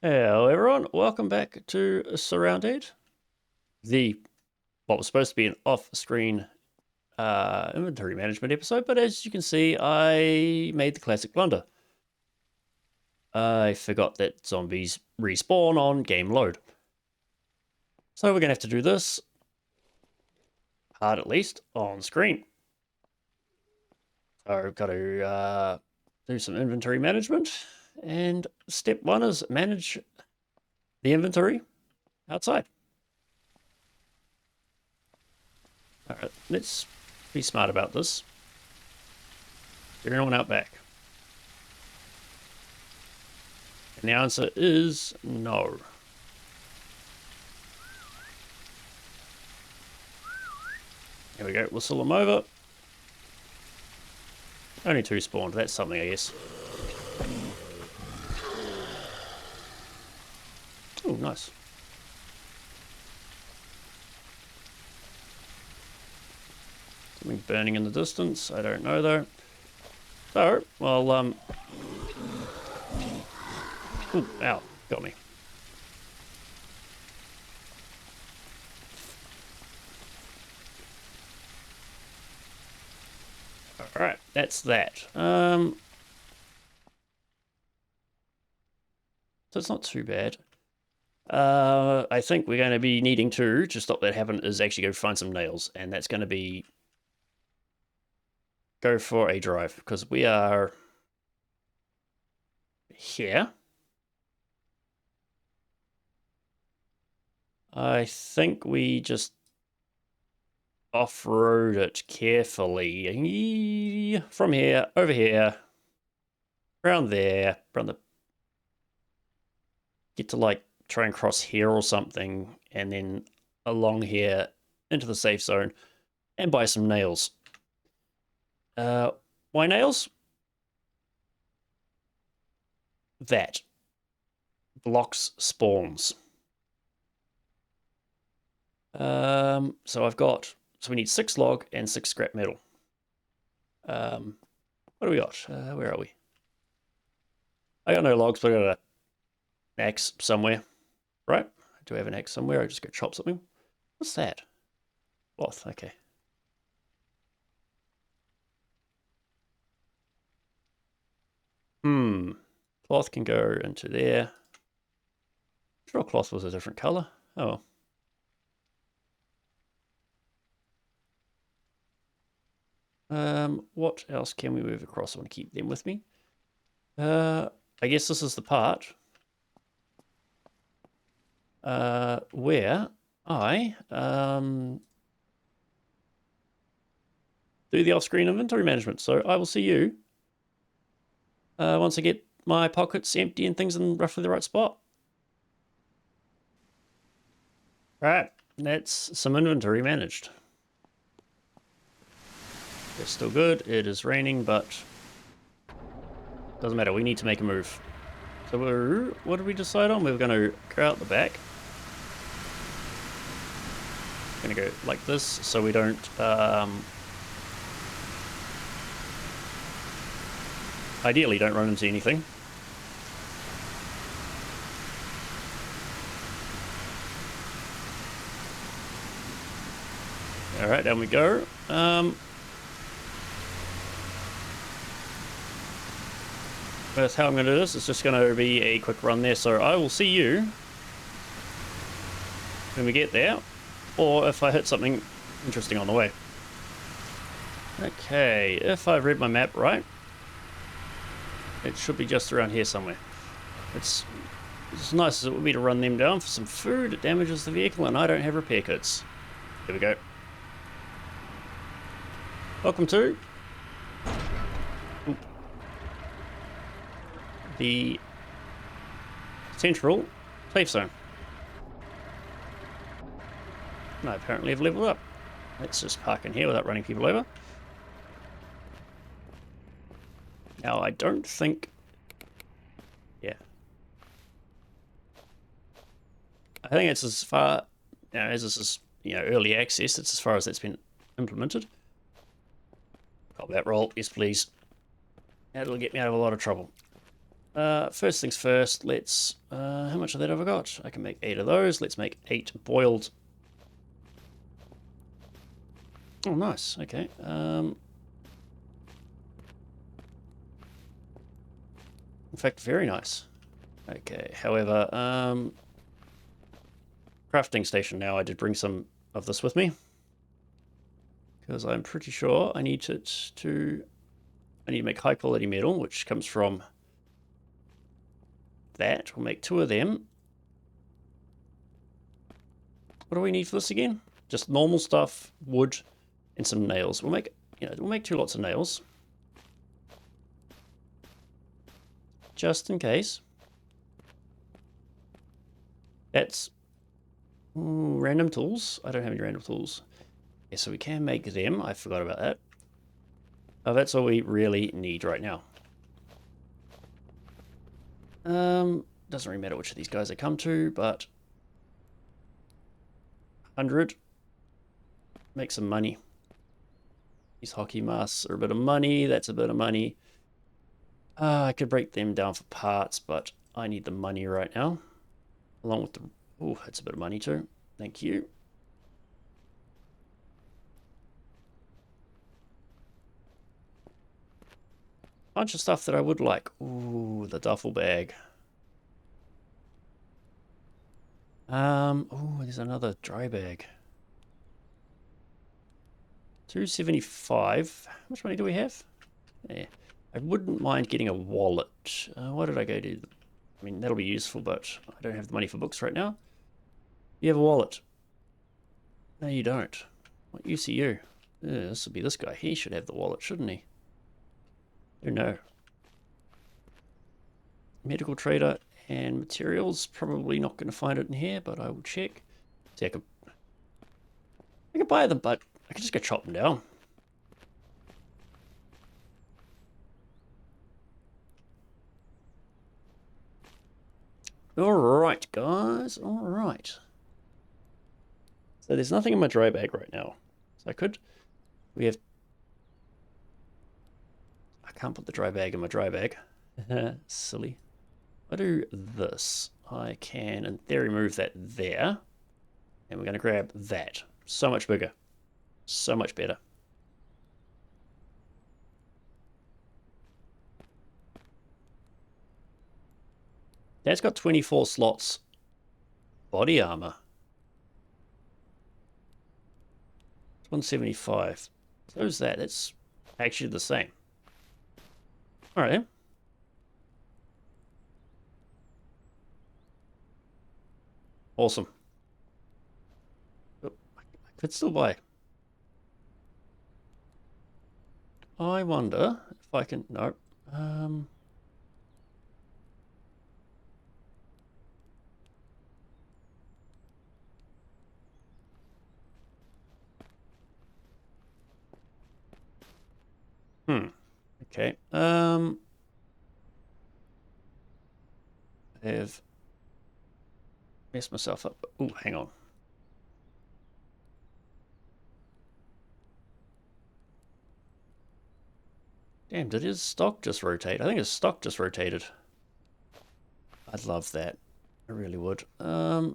Hello everyone, welcome back to SurrounDead, what was supposed to be an off-screen inventory management episode, but as you can see, I made the classic blunder. I forgot that zombies respawn on game load. So we're going to have to do this, hard at least, on screen. So I've got to do some inventory management, and step one is manage the inventory outside. Alright, let's be smart about this. Is there anyone out back? And the answer is no. Here we go, whistle them over. Only two spawned, that's something I guess. Oh, nice. Something burning in the distance, I don't know though. So, well, ooh, ow, got me. Alright, that's that. So it's not too bad. I think we're going to be needing to stop that happen, is actually go find some nails, and that's going to be go for a drive, because we are here. I think we just off-road it carefully from here, over here, around there, around the, get to like try and cross here or something, and then along here into the safe zone and buy some nails. Why nails? That blocks spawns. So I've got, so we need 6 log and 6 scrap metal. What do we got? Where are we? I got no logs, but I got an axe somewhere, right? Do I have an axe somewhere? I just go chop something. What's that? Cloth, okay. Cloth can go into there. Sure, cloth was a different color. Oh. What else can we move across? I want to keep them with me. I guess this is the part where I do the off-screen inventory management. So I will see you once I get my pockets empty and things in roughly the right spot. Alright, that's some inventory managed. It's still good. It is raining, but doesn't matter. We need to make a move. So what did we decide on? We were going to go out the back. Going to go like this so we don't ideally don't run into anything. Alright, down we go. That's how I'm going to do this. It's just going to be a quick run there. So I will see you when we get there, or if I hit something interesting on the way. Okay, if I've read my map right, it should be just around here somewhere. It's as nice as it would be to run them down for some food. It damages the vehicle and I don't have repair kits. There we go. Welcome to the central safe zone. And I apparently have leveled up. Let's just park in here without running people over. Now I don't think, yeah, I think it's as far, as this is, early access, it's as far as that's been implemented. Cop that roll, yes please. That'll get me out of a lot of trouble. First things first, let's... how much of that have I got? I can make 8 of those. Let's make 8 boiled. Oh, nice. Okay. In fact, very nice. Okay, however, crafting station now. I did bring some of this with me. Because I'm pretty sure I need to make high quality metal, which comes from that. We'll make 2 of them. What do we need for this again? Just normal stuff, wood, and some nails. We'll make 2 lots of nails. Just in case. That's random tools. I don't have any random tools. Yeah, so we can make them. I forgot about that. Oh, that's all we really need right now. Doesn't really matter which of these guys I come to, but 100. Make some money. These hockey masks are a bit of money. That's a bit of money. I could break them down for parts, but I need the money right now. Along with the... Oh, that's a bit of money too. Thank you. Bunch of stuff that I would like. Ooh, the duffel bag. Oh, there's another dry bag. 275. How much money do we have? Yeah. I wouldn't mind getting a wallet. What did I go to? I mean, that'll be useful, but I don't have the money for books right now. You have a wallet. No, you don't. What use are you? This would be this guy. He should have the wallet, shouldn't he? Oh no. Medical trader and materials. Probably not going to find it in here, but I will check. See, I could buy them, but I could just go chop them down. Alright, guys. Alright. So there's nothing in my dry bag right now. So we have... I can't put the dry bag in my dry bag. Silly. If I do this, I can, in theory, move that there. And we're going to grab that. So much bigger. So much better. That's got 24 slots. Body armor. 175. So's that. It's actually the same. Alright then. Awesome. Oh, I could still buy. I wonder if I can... No. Okay. I have messed myself up. Oh, hang on. Damn, did his stock just rotate? I think his stock just rotated. I'd love that. I really would. But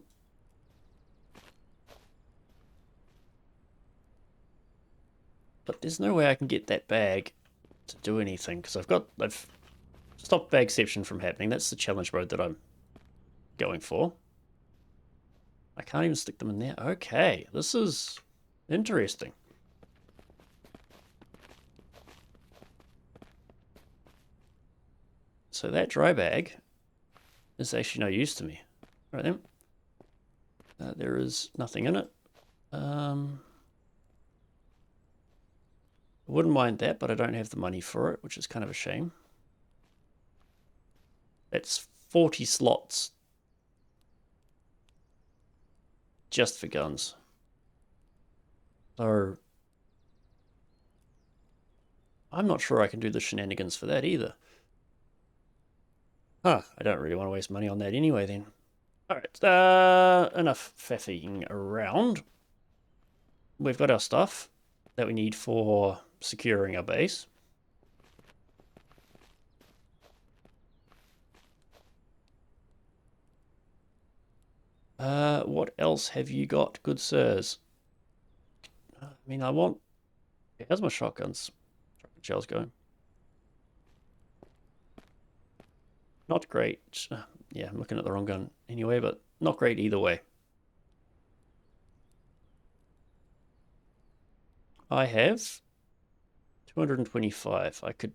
there's no way I can get that bag to do anything because I've stopped bagception from happening. That's the challenge mode that I'm going for. I can't even stick them in there. Okay, this is interesting. So that dry bag is actually no use to me. Right then. There is nothing in it. I wouldn't mind that, but I don't have the money for it, which is kind of a shame. That's 40 slots just for guns. So I'm not sure I can do the shenanigans for that either. Huh, I don't really want to waste money on that anyway then. Alright, enough faffing around. We've got our stuff that we need for securing our base. What else have you got, good sirs? I mean, I want... How's my shotgun shells going? Not great. Yeah, I'm looking at the wrong gun anyway, but not great either way. I have 225. I could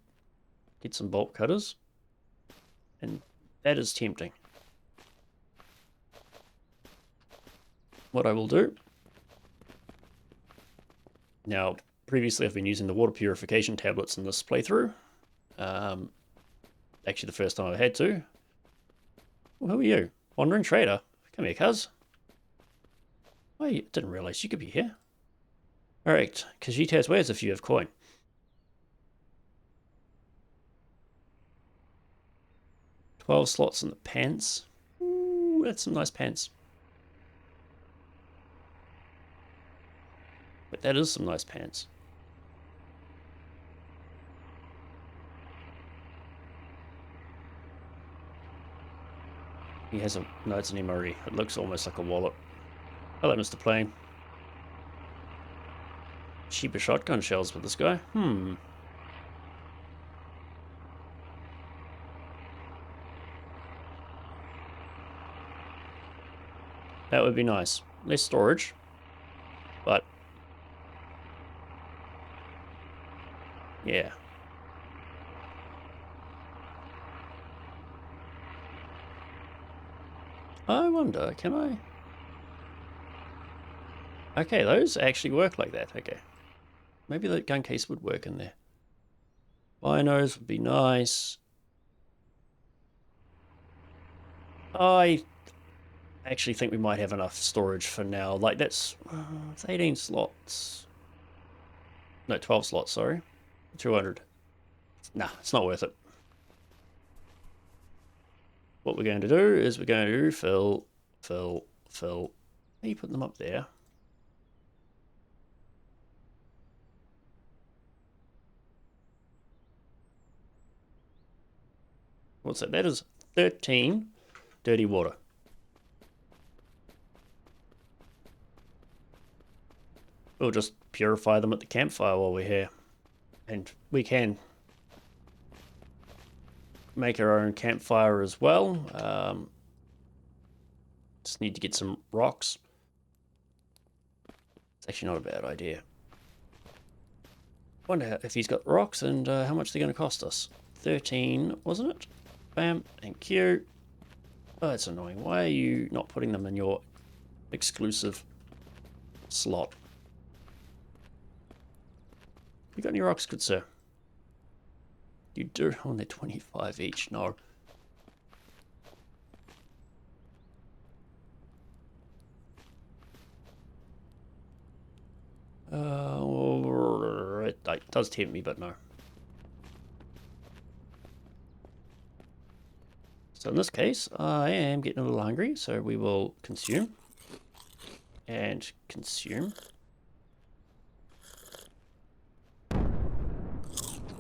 get some bolt cutters, and that is tempting. What I will do... Now, previously I've been using the water purification tablets in this playthrough. Actually the first time I had to. Well, who are you? Wandering trader. Come here, cuz. I didn't realize you could be here. Alright, Kajitas, where's if you have coin? $12 slots in the pants. Ooh, that's some nice pants. But that is some nice pants. He has a... No, it's an MRE. It looks almost like a wallet. Hello, Mr. Plane. Cheaper shotgun shells with this guy. That would be nice. Less storage. But... yeah. I wonder, can I... Okay, those actually work like that. Okay. Maybe the gun case would work in there. Binos would be nice. I actually think we might have enough storage for now. Like, that's... it's 18 slots. No, 12 slots, sorry. 200. Nah, it's not worth it. What we're going to do is we're going to fill. How are you putting them up there? What's that? That is 13 dirty water. We'll just purify them at the campfire while we're here. And we can make our own campfire as well. Just need to get some rocks. It's actually not a bad idea. Wonder if he's got rocks and how much they're going to cost us. 13, wasn't it? Bam, thank you. Oh, that's annoying. Why are you not putting them in your exclusive slot? You got any rocks, good sir? You do. Oh, they're 25 each. No. It does tempt me, but no. So in this case, I am getting a little hungry, so we will consume. And consume.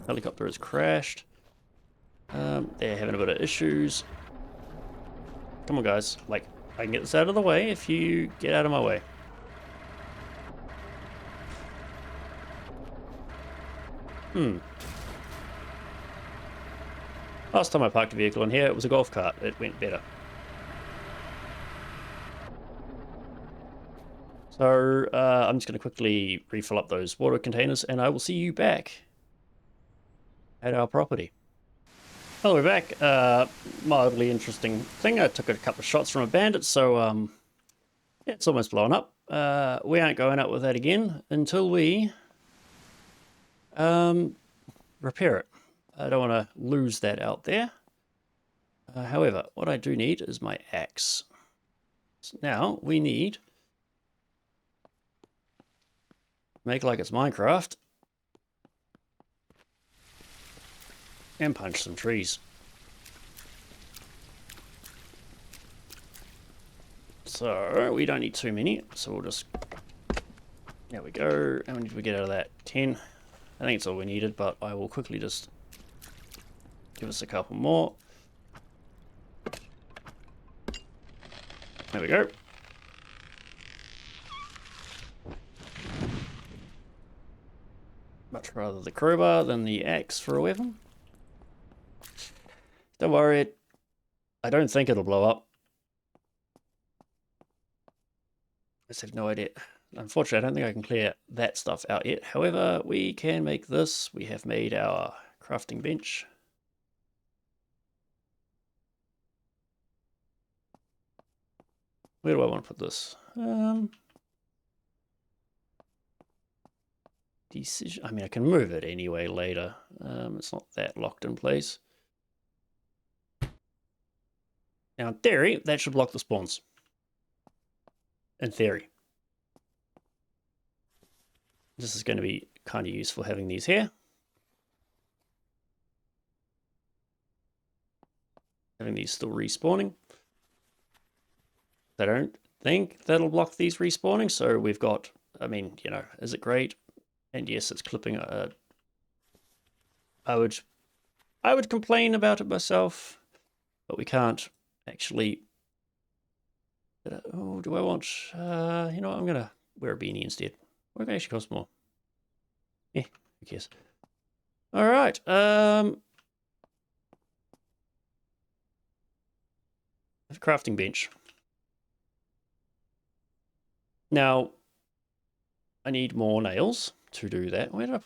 Helicopter has crashed. They're having a bit of issues. Come on, guys. Like, I can get this out of the way if you get out of my way. Last time I parked a vehicle in here, it was a golf cart. It went better. So, I'm just going to quickly refill up those water containers, and I will see you back at our property. Hello, we're back. Mildly interesting thing. I took a couple of shots from a bandit, so yeah, it's almost blown up. We aren't going out with that again until we repair it. I don't want to lose that out there. However, what I do need is my axe. So now we need... make like it's Minecraft. And punch some trees. So, we don't need too many, so we'll just... there we go. How many did we get out of that? 10. I think it's all we needed, but I will quickly just give us a couple more. There we go. Much rather the crowbar than the axe for a weapon. Don't worry, I don't think it'll blow up. I just have no idea. Unfortunately, I don't think I can clear that stuff out yet. However, we can make this. We have made our crafting bench. Where do I want to put this? Decision. I mean, I can move it anyway later. It's not that locked in place. Now, in theory, that should block the spawns. In theory. This is going to be kind of useful having these here. Having these still respawning. I don't think that'll block these respawning, so we've got, I mean, you know, is it great? And yes, it's clipping. I would complain about it myself, but we can't actually. Oh, do I want? You know what? I'm gonna wear a beanie instead. What actually cost more? Yeah, who cares? All right. Crafting bench. Now, I need more nails to do that. Where did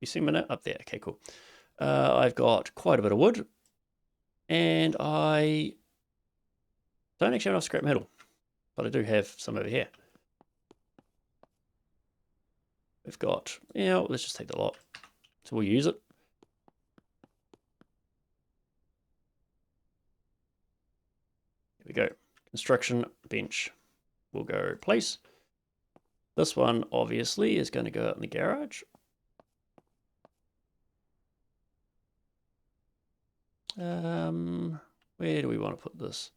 you see my nail? Up there. Okay, cool. I've got quite a bit of wood, and I don't actually have enough scrap metal, but I do have some over here. We've got, yeah, let's just take the lot. So we'll use it. Here we go. Construction bench. We'll go place. This one obviously is going to go out in the garage. Where do we want to put this?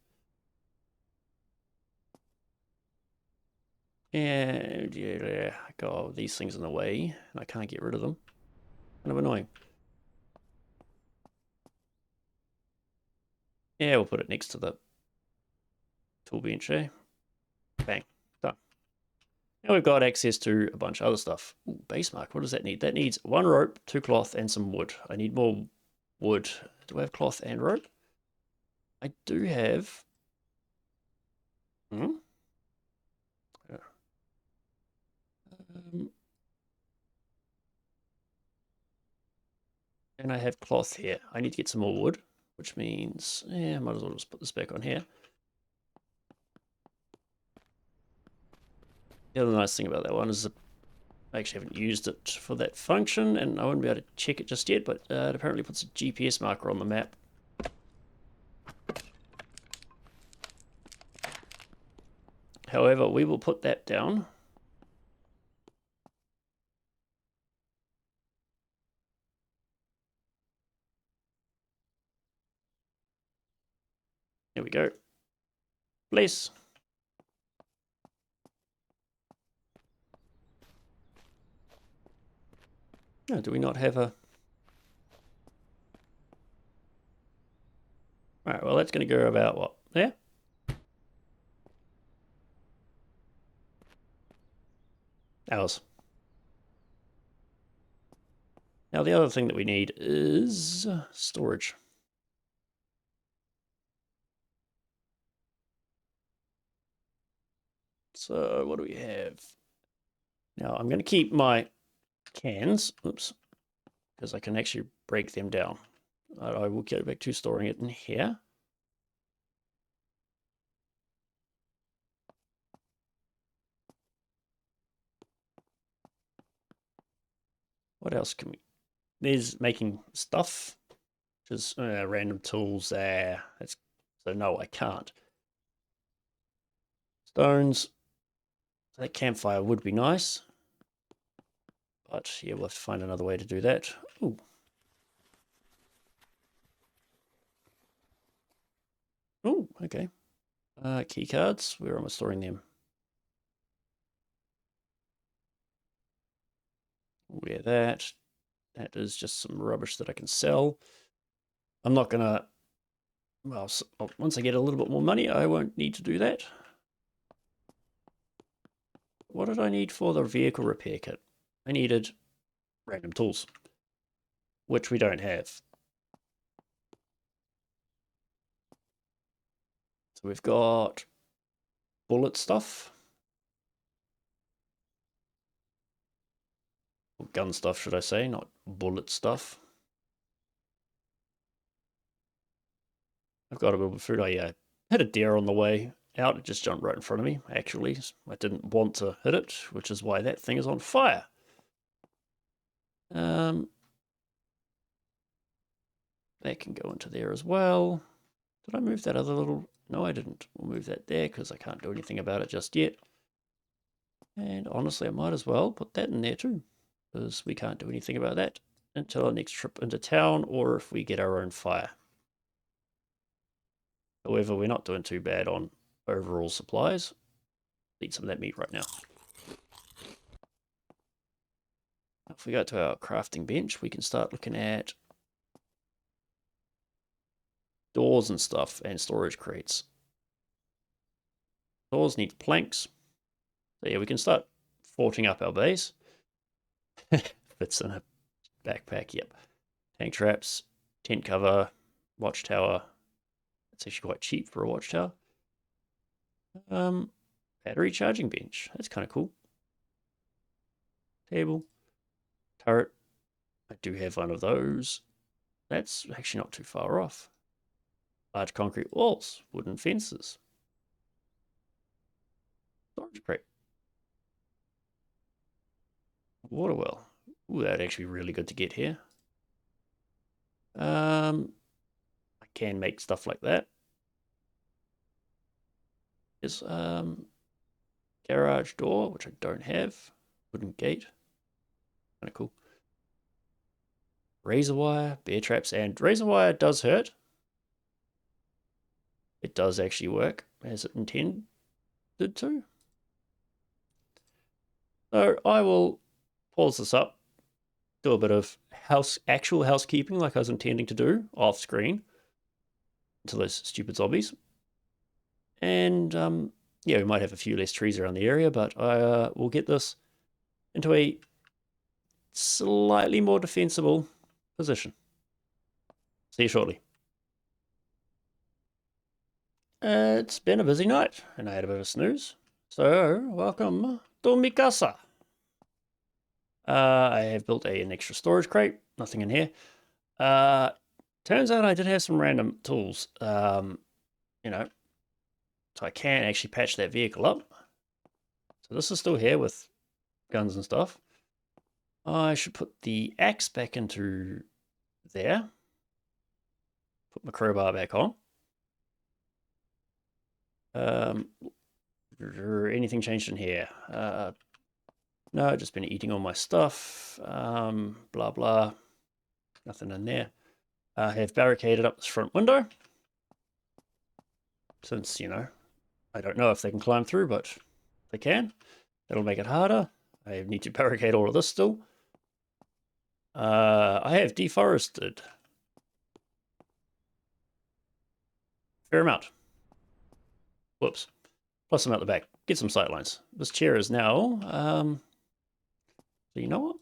And yeah, God, these things in the way, and I can't get rid of them. Kind of annoying. Yeah, we'll put it next to the tool bench, eh? Bang, done. Now we've got access to a bunch of other stuff. Ooh, base mark, what does that need? That needs 1 rope, 2 cloth, and some wood. I need more wood. Do I have cloth and rope? I do have. And I have cloth here. I need to get some more wood, which means, yeah, I might as well just put this back on here. The other nice thing about that one is that I actually haven't used it for that function, and I won't be able to check it just yet, but it apparently puts a GPS marker on the map. However, we will put that down. There we go. Place. Oh, do we not have a... Alright, well that's going to go about what? There? Ours. Now the other thing that we need is storage. So what do we have? Now I'm going to keep my cans, oops, because I can actually break them down. I will go back to storing it in here. What else can we... There's making stuff, which is random tools there. That's... So no, I can't. Stones. That campfire would be nice. But yeah, we'll have to find another way to do that. Ooh. Oh, okay. Key cards. Where am I storing them? Where that. That is just some rubbish that I can sell. I'm not gonna... Well, once I get a little bit more money, I won't need to do that. What did I need for the vehicle repair kit? I needed random tools, which we don't have. So we've got bullet stuff, or gun stuff, should I say, not bullet stuff. I've got a bit of food. I hit a deer on the way out. It just jumped right in front of me, actually. I didn't want to hit it, which is why that thing is on fire. That can go into there as well. Did I move that other little... No, I didn't. We'll move that there because I can't do anything about it just yet. And honestly, I might as well put that in there too, because we can't do anything about that until our next trip into town or if we get our own fire. However, we're not doing too bad on overall supplies. Eat some of that meat right now. If we go to our crafting bench, we can start looking at doors and stuff and storage crates. Doors need planks. So yeah, we can start forting up our base. Fits in a backpack, yep. Tank traps, tent cover, watchtower. It's actually quite cheap for a watchtower. Battery charging bench. That's kind of cool. Table. Turret. I do have one of those. That's actually not too far off. Large concrete walls. Wooden fences. Storage crate. Water well. Ooh, that'd actually be really good to get here. I can make stuff like that. There's garage door, which I don't have. Wooden gate. Kind of cool. Razor wire, bear traps, and razor wire does hurt. It does actually work as it intended to. So I will pause this up, do a bit of actual housekeeping like I was intending to do off screen to those stupid zombies. And yeah, we might have a few less trees around the area, but I will get this into a slightly more defensible position. See you shortly. It's been a busy night, and I had a bit of a snooze. So, welcome to mi casa. I have built an extra storage crate. Nothing in here. Turns out I did have some random tools. You know, so I can actually patch that vehicle up. So this is still here with guns and stuff. I should put the axe back into there. Put my crowbar back on. Anything changed in here? No, I've just been eating all my stuff. Blah, blah. Nothing in there. I have barricaded up this front window. Since, you know, I don't know if they can climb through, but they can. That'll make it harder. I need to barricade all of this still. I have deforested fair amount. Whoops. Plus some out the back. Get some sightlines. This chair is now, so you know what?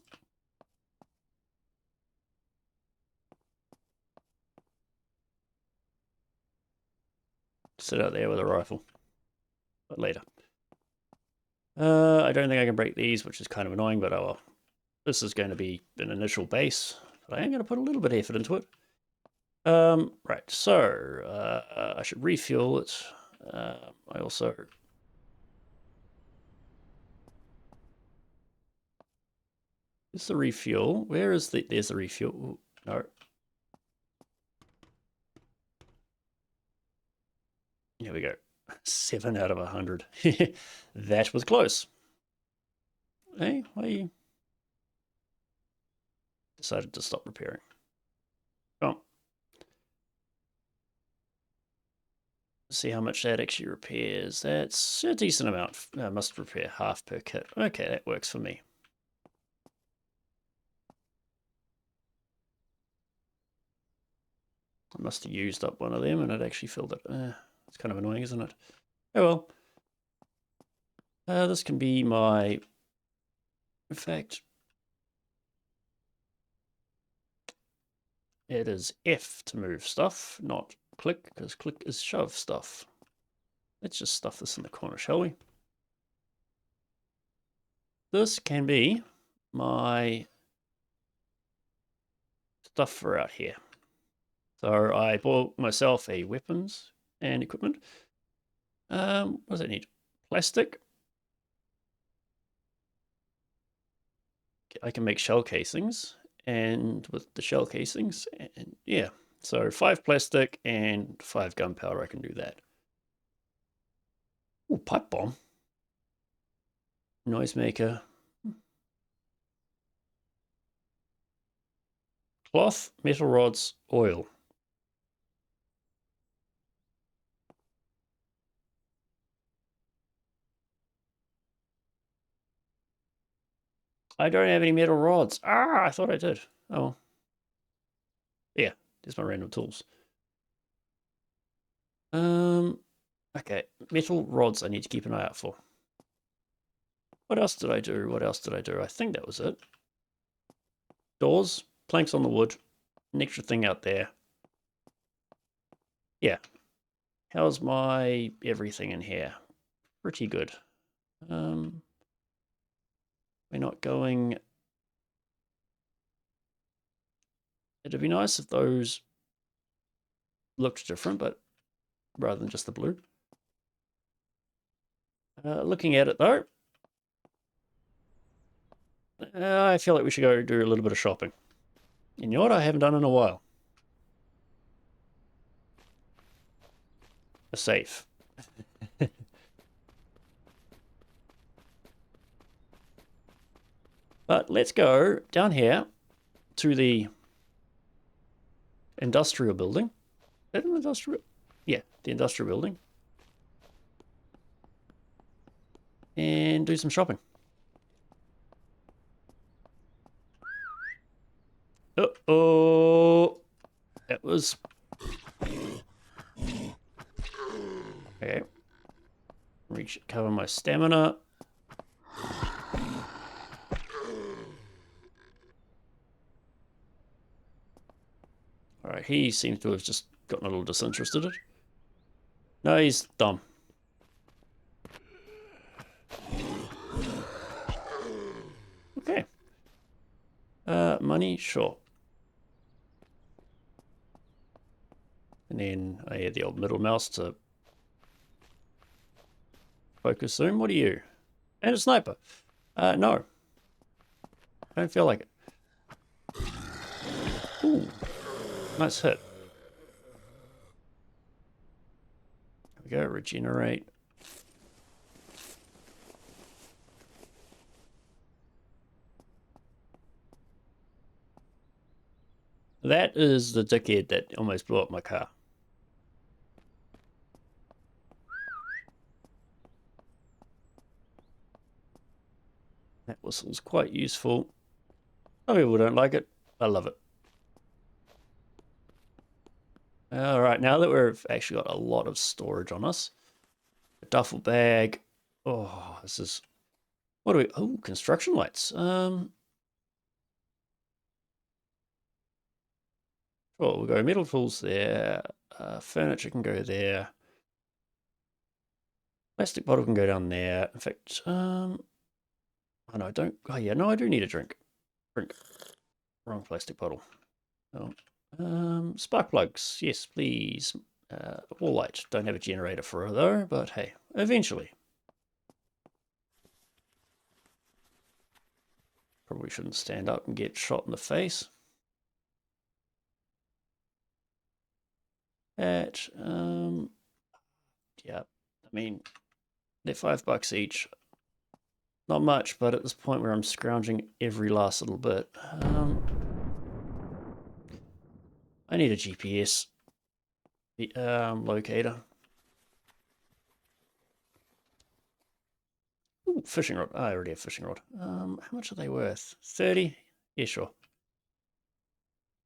Sit out there with a rifle. But later. I don't think I can break these, which is kind of annoying, but oh well. This is going to be an initial base, but I am going to put a little bit of effort into it. Right, so I should refuel it. I also... Is the refuel? Where is the... There's the refuel. Ooh, no. Here we go. 7 out of 100. That was close. Hey, why you... Decided to stop repairing. Oh. See how much that actually repairs. That's a decent amount. Must repair half per kit. Okay, that works for me. I must have used up one of them and it actually filled it. It's kind of annoying, isn't it? Oh well. This can be my... In fact... It is F to move stuff, not click, because click is shove stuff. Let's just stuff this in the corner, shall we? This can be my stuff for out here. So I bought myself a weapons and equipment. What does it need? Plastic. I can make shell casings, and with the shell casings, and yeah, so 5 plastic and 5 gunpowder, I can do that. Ooh, pipe bomb. Noisemaker. Cloth, metal rods, oil. I don't have any metal rods. Ah, I thought I did. Oh. Yeah, there's my random tools. Okay, metal rods I need to keep an eye out for. What else did I do? What else did I do? I think that was it. Doors, planks on the wood, an extra thing out there. Yeah. How's my everything in here? Pretty good. We're not going... It'd be nice if those looked different, but rather than just the blue. Looking at it though, I feel like we should go do a little bit of shopping. And you know what? I haven't done in a while. A safe. But let's go down here to the industrial building. Is that an industrial? Yeah, the industrial building. And do some shopping. Uh-oh. That was... Okay. Reach, cover my stamina. Alright, he seems to have just gotten a little disinterested. No, he's dumb. Okay. Money, sure. And then I had the old middle mouse to focus zoom. What are you? And a sniper. No. I don't feel like it. Ooh. Nice hit. There we go, regenerate. That is the dickhead that almost blew up my car. That whistle's quite useful. Some people don't like it. I love it. Alright, now that we've actually got a lot of storage on us. A duffel bag. Oh, this is... What do we... Oh, construction lights. Sure, we'll go metal tools there. Furniture can go there. Plastic bottle can go down there. In fact, oh no, I don't... Oh yeah, no, I do need a drink. Drink. Wrong plastic bottle. Oh. Spark plugs. Yes, please. Wall light. Don't have a generator for her though, but hey, eventually. Probably shouldn't stand up and get shot in the face. Yeah, I mean, they're $5 each. Not much, but at this point where I'm scrounging every last little bit, I need a GPS locator. Ooh, fishing rod. I already have fishing rod. How much are they worth? 30? Yeah, sure.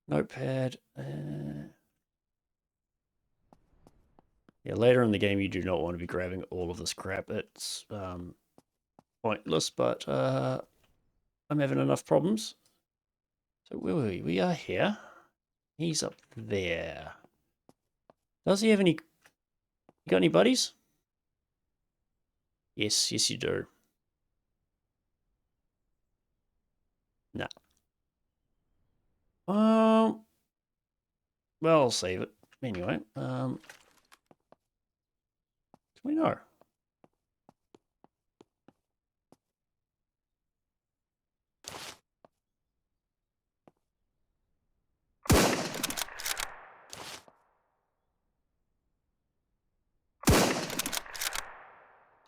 Notepad. Yeah, later in the game you do not want to be grabbing all of this crap. It's pointless, but I'm having enough problems. So where were we? We are here. He's up there. Does he have any... You got any buddies? Yes, yes you do. No. Well, I'll save it. Anyway, do we know?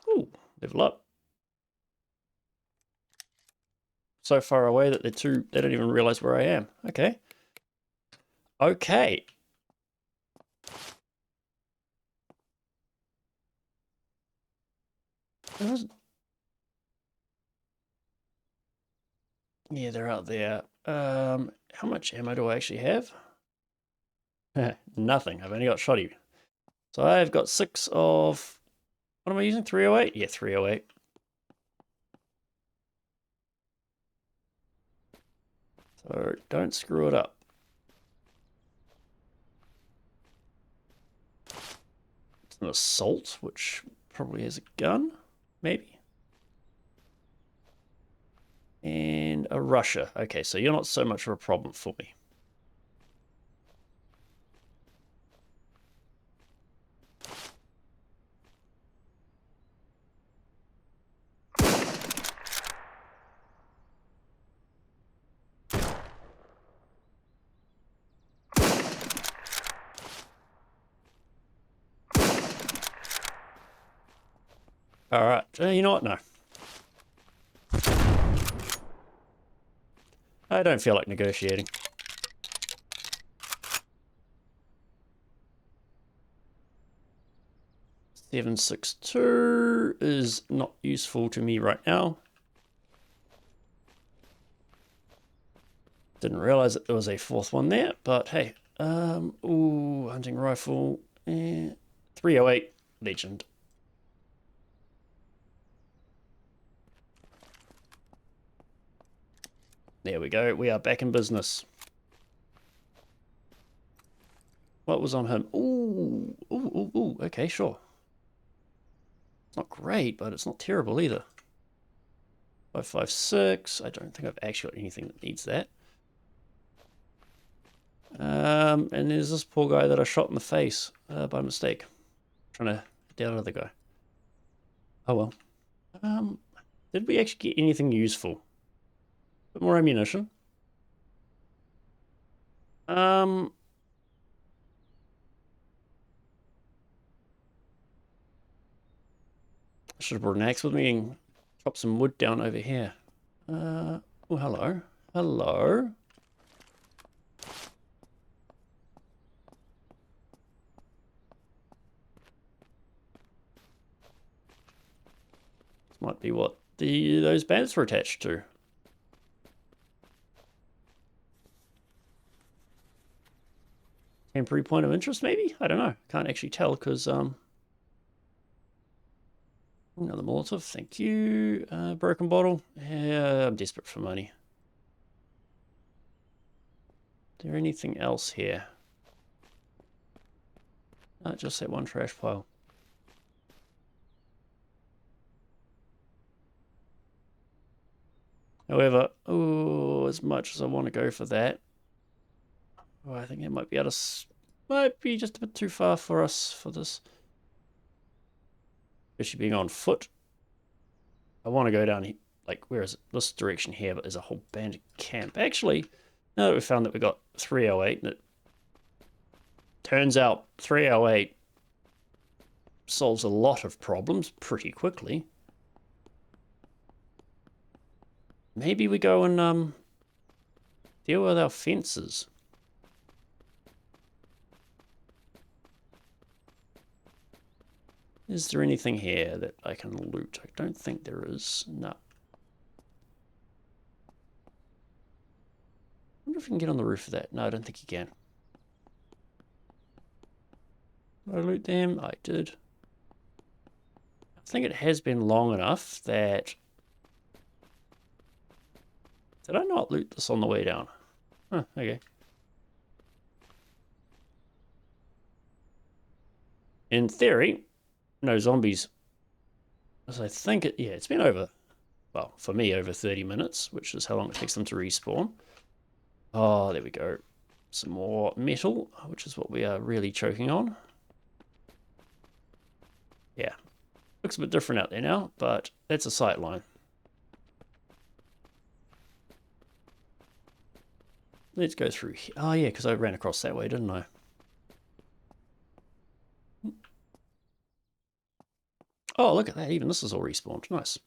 Ooh, level up. So far away that they don't even realize where I am. Okay. Okay. Yeah, they're out there. How much ammo do I actually have? Nothing. I've only got shoddy. So I've got 6 of... What am I using? 308? Yeah, 308. So don't screw it up. It's an assault, which probably has a gun, maybe. And a rusher. Okay, so you're not so much of a problem for me. All right, you know what? No. I don't feel like negotiating. 762 is not useful to me right now. Didn't realize that there was a 4th one there, but hey. Ooh, hunting rifle. 308, legend. There we go. We are back in business. What was on him? Ooh, ooh, ooh, ooh. Okay, sure. It's not great, but it's not terrible either. 556. I don't think I've actually got anything that needs that. And there's this poor guy that I shot in the face by mistake. Trying to hit the other guy. Oh well. Did we actually get anything useful? Bit more ammunition. I should have brought an axe with me and chopped some wood down over here. Oh, hello. Hello. This might be what those bandits were attached to. Temporary point of interest, maybe? I don't know. Can't actually tell because another Molotov, thank you. Broken bottle. Yeah, I'm desperate for money. Is there anything else here? Just that one trash pile. However, oh, as much as I want to go for that, oh, I think it might be might be just a bit too far for us for this. Especially being on foot. I want to go down here, like, where is it? This direction here, but there's a whole bandit camp. Actually, now that we found that we got 308, and it turns out 308 solves a lot of problems pretty quickly. Maybe we go and deal with our fences. Is there anything here that I can loot? I don't think there is. No. I wonder if we can get on the roof of that. No, I don't think you can. Did I loot them? I did. I think it has been long enough that... Did I not loot this on the way down? Huh, okay. in theory, no zombies. As I think it, yeah, it's been over, well, for me, over 30 minutes, which is how long it takes them to respawn. Oh, there we go. Some more metal, which is what we are really choking on. Yeah, looks a bit different out there now, but that's a sight line. Let's go through here. Oh, yeah, because I ran across that way, didn't I? Oh, look at that. Even this is all respawned. Nice.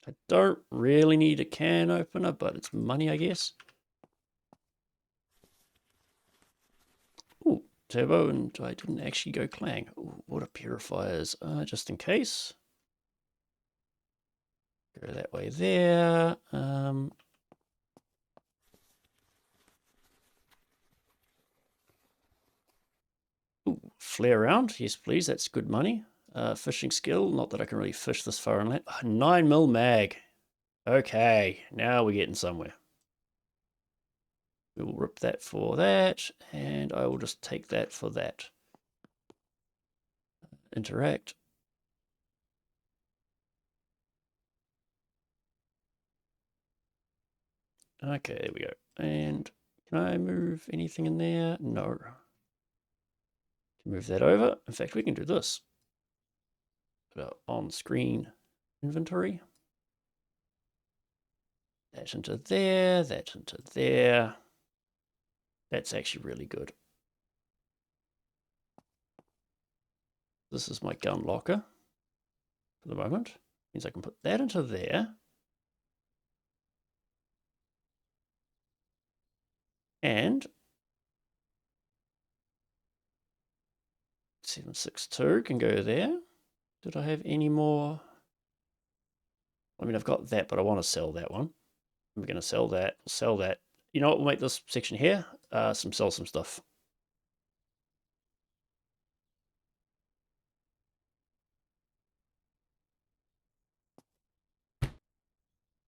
I don't really need a can opener, but it's money, I guess. Ooh, turbo, and I didn't actually go clang. Ooh, water purifiers, just in case. Go that way there. Ooh, flare round. Yes, please. That's good money. Fishing skill. Not that I can really fish this far inland. 9mm mag. Okay, now we're getting somewhere. We will rip that for that, and I will just take that for that. Interact. Okay, there we go. And can I move anything in there? No. Move that over. In fact, we can do this. Put our on-screen inventory. That into there, that into there. That's actually really good. This is my gun locker for the moment. Means I can put that into there. And 762 can go there. Did I have any more? I mean, I've got that, but I want to sell that one. I'm going to sell that, sell that. You know what? We'll make this section here. Sell some stuff.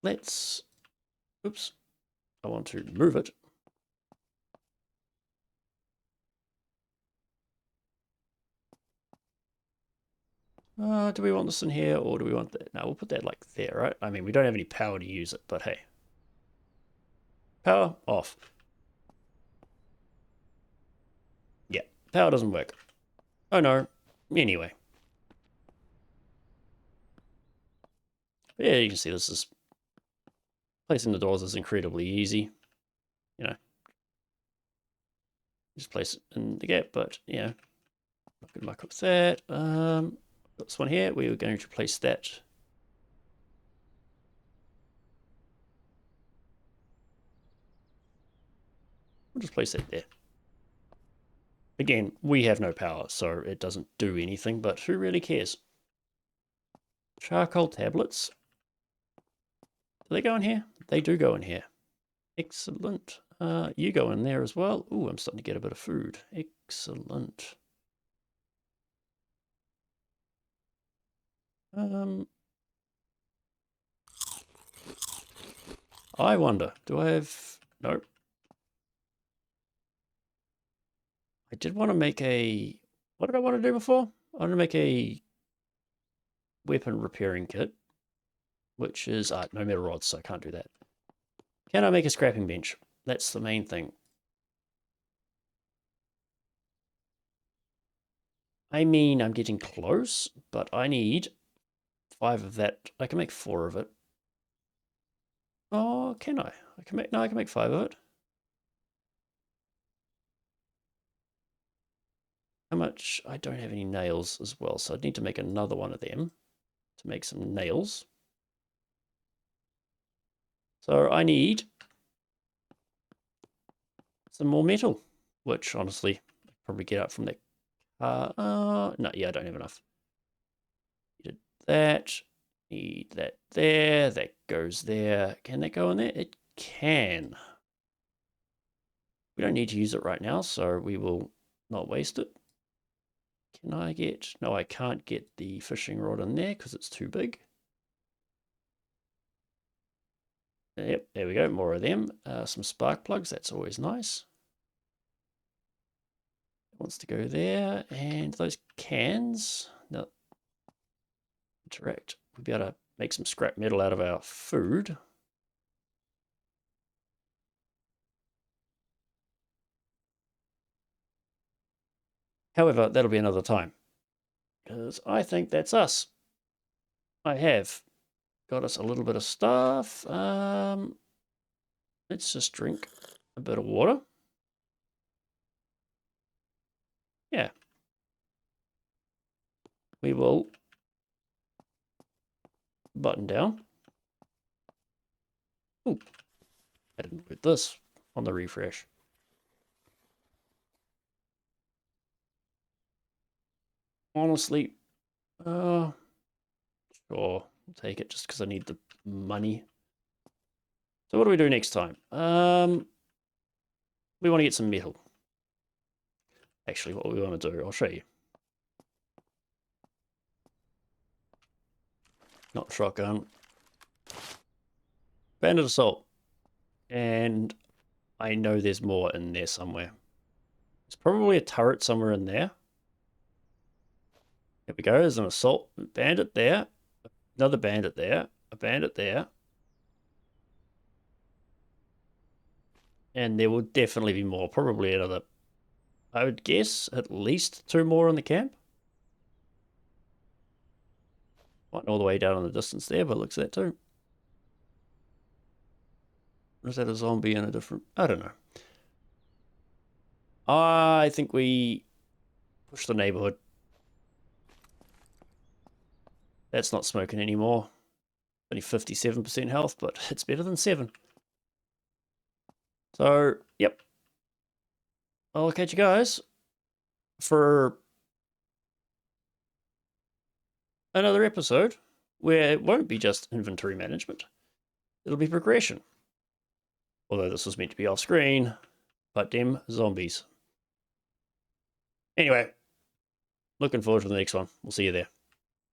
Let's, oops, I want to move it. Do we want this in here or do we want that? No, we'll put that like there, right? I mean, we don't have any power to use it, but hey. Power off. Yeah, power doesn't work. Oh no. Anyway. Yeah, you can see this is placing the doors is incredibly easy. You know, just place it in the gap, but yeah, good luck with that. This one here, we were going to place that. We'll just place it there. Again, we have no power, so it doesn't do anything, but who really cares? Charcoal tablets. Do they go in here? They do go in here. Excellent. You go in there as well. Ooh, I'm starting to get a bit of food. Excellent. I wonder, do I have... Nope. I did want to make a... What did I want to do before? I want to make a weapon repairing kit, which is... no metal rods, so I can't do that. Can I make a scrapping bench? That's the main thing. I mean, I'm getting close, but I need 5 of that. I can make 4 of it. Oh, can I? I can make... No, I can make 5 of it. How much? I don't have any nails as well, so I'd need to make another one of them to make some nails. So I need some more metal, which honestly, I'd probably get up from that. No, yeah, I don't have enough. Needed that. Need that there. That goes there. Can that go in there? It can. We don't need to use it right now, so we will not waste it. Can I get... No, I can't get the fishing rod in there because it's too big. Yep, there we go. More of them. Some spark plugs. That's always nice. wants to go there, and those cans, no, interact. We'll be able to make some scrap metal out of our food. However, that'll be another time, because I think that's us. I have got us a little bit of stuff. Let's just drink a bit of water. Yeah. We will button down. Ooh, I didn't put this on the refresh. Honestly, sure, I'll take it just because I need the money. So what do we do next time? We want to get some metal. Actually, what we want to do, I'll show you. Not shotgun. Bandit assault. And I know there's more in there somewhere. There's probably a turret somewhere in there. There we go. There's an assault bandit there. Another bandit there. A bandit there. And there will definitely be more. Probably another, I would guess, at least 2 more in the camp. One all the way down in the distance there, but looks at that too. Or is that a zombie in a different... I don't know. I think we push the neighborhood. That's not smoking anymore. Only 57% health, but it's better than 7. So, yep. I'll catch you guys for another episode where it won't be just inventory management. It'll be progression. Although this was meant to be off screen, but them zombies. Anyway, looking forward to the next one. We'll see you there.